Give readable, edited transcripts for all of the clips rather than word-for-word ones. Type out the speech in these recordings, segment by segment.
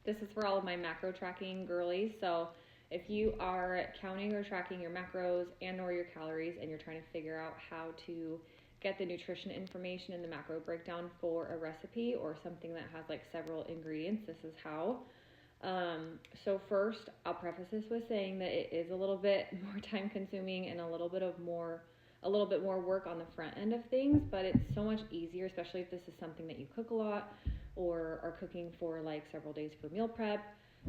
This is for all of my macro tracking girlies. So if you are counting or tracking your macros and or your calories and you're trying to figure out how to get the nutrition information and the macro breakdown for a recipe or something that has like several ingredients, this is how. So first, I'll preface this with saying that it is a little bit more time consuming and a little bit more work on the front end of things, but it's so much easier, especially if this is something that you cook a lot or are cooking for like several days for meal prep.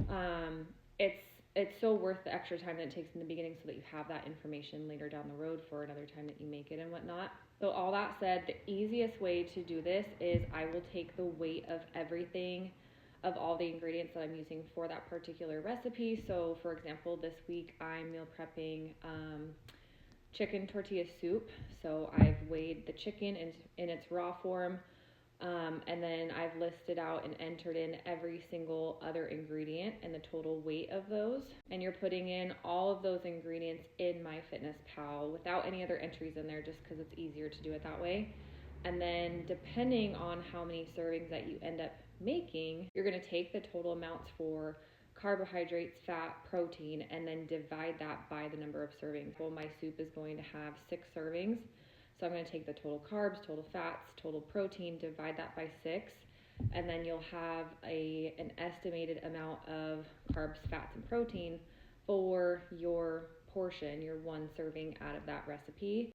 Um, it's it's so worth the extra time that it takes in the beginning so that you have that information later down the road for another time that you make it and whatnot. So all that said, the easiest way to do this is I will take the weight of everything, of all the ingredients that I'm using for that particular recipe. So for example, this week I'm meal prepping chicken tortilla soup. So I've weighed the chicken in its raw form, and then I've listed out and entered in every single other ingredient and the total weight of those. And you're putting in all of those ingredients in MyFitnessPal without any other entries in there, just because it's easier to do it that way. And then depending on how many servings that you end up making, you're going to take the total amounts for carbohydrates, fat, protein, and then divide that by the number of servings. Well, my soup is going to have 6 servings. So I'm going to take the total carbs, total fats, total protein, divide that by 6, and then you'll have an estimated amount of carbs, fats, and protein for your portion, your one serving out of that recipe.